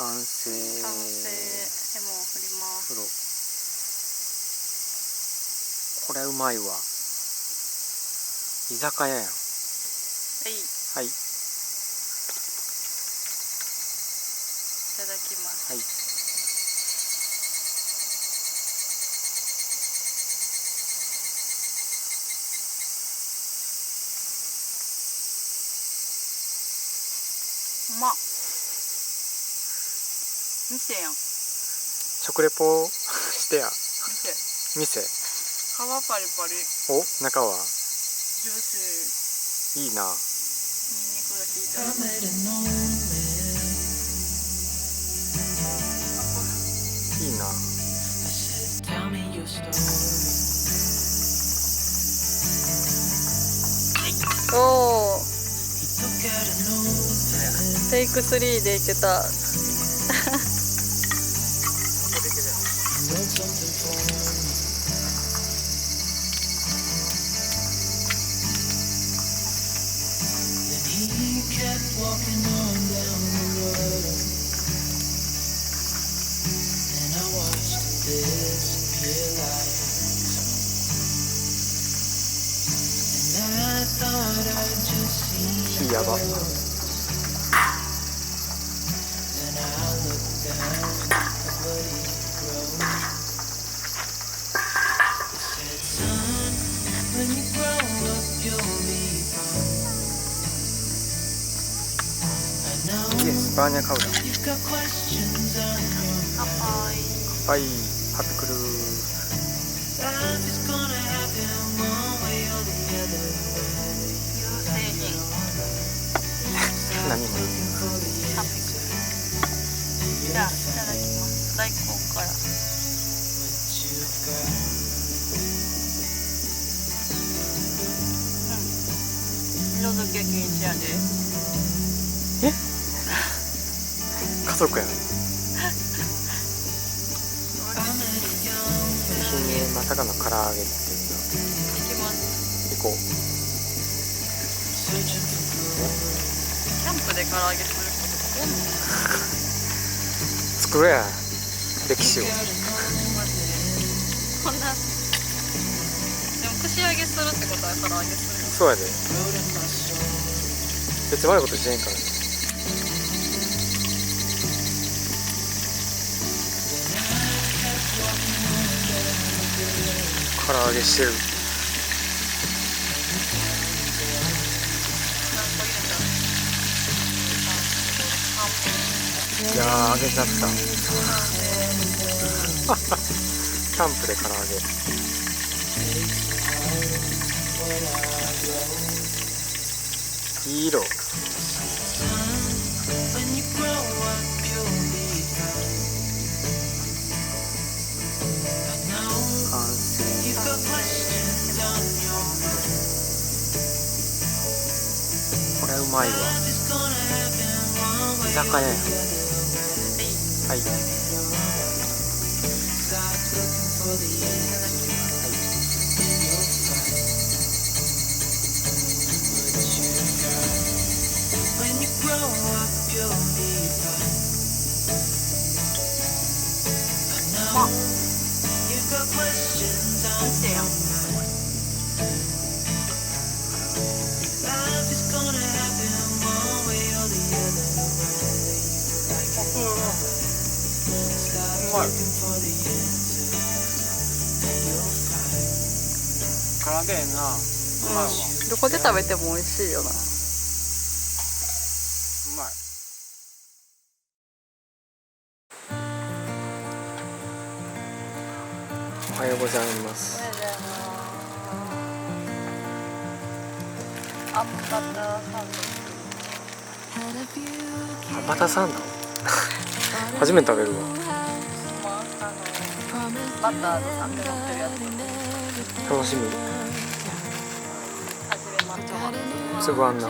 完成。レモン振ります。これうまいわ。居酒屋やん。はい。はい。いただきます。はい。うまっ。店やん。食レポしてや。店。皮パリパリ。お、中はジューシー。いいな。ニンニクが効いた。いいな。おお。テイク3でいけた。火やば。イエス、バーニャカウダ。乾杯。はい、ハピクルー。乳製品。何も。ハピクル。じゃあいただきます。大根から。色付け禁止やで。え？家族やん。新まさかの唐揚げっていうの。いきます。行こう。キャンプで唐揚げすること作れや歴史を。こんな。でも串揚げするってことは唐揚げする。そうやで。別に悪いことしてへんからね。唐揚げしてる。いやー、揚げちゃった。キャンプで唐揚げ。いい色。完成。これうまいわ。居酒屋やん。はい。まっ。店やん。うまい。唐揚げええな。うまいわ。どこで食べても美味しいよな。うまい。おはようございます。アンバターサンド。バターサンド初めて食べるわ。バターとサンド乗ってるやつ。楽しみ。初めまして。つぶあんな。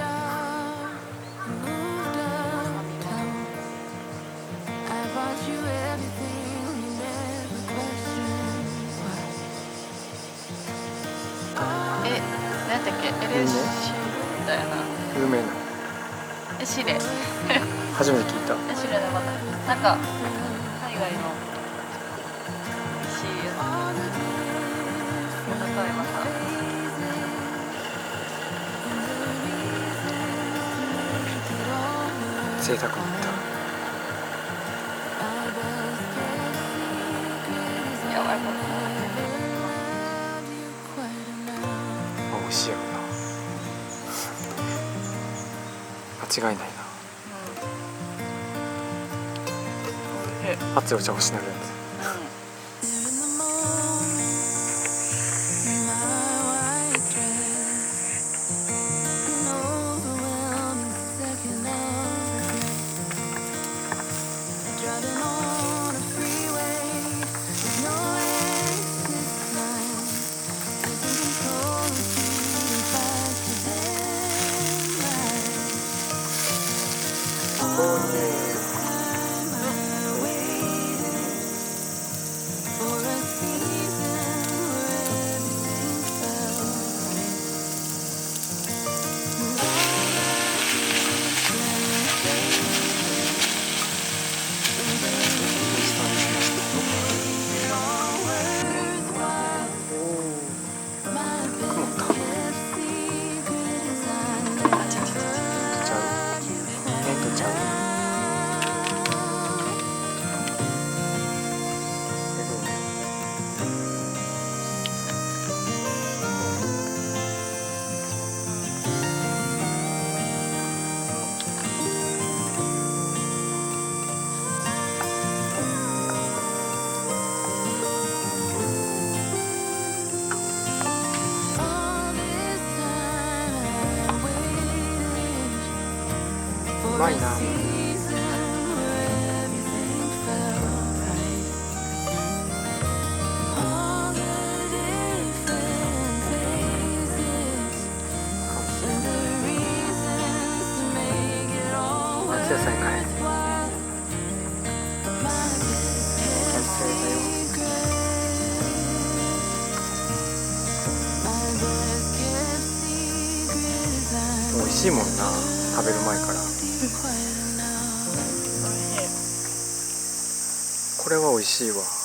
何だっけ、LC みたいな。有名な。エシレ。初めて聞いた。エシレのバター。なんか海外の美味しいやつ、例えばさ、贅沢にいった柔らかく美味しいやろな間違いないな。熱いお茶欲しなるやつ。うまいな。夏野菜買え。完成だよ。美味しいもんな、食べる前から。これは美味しいわ。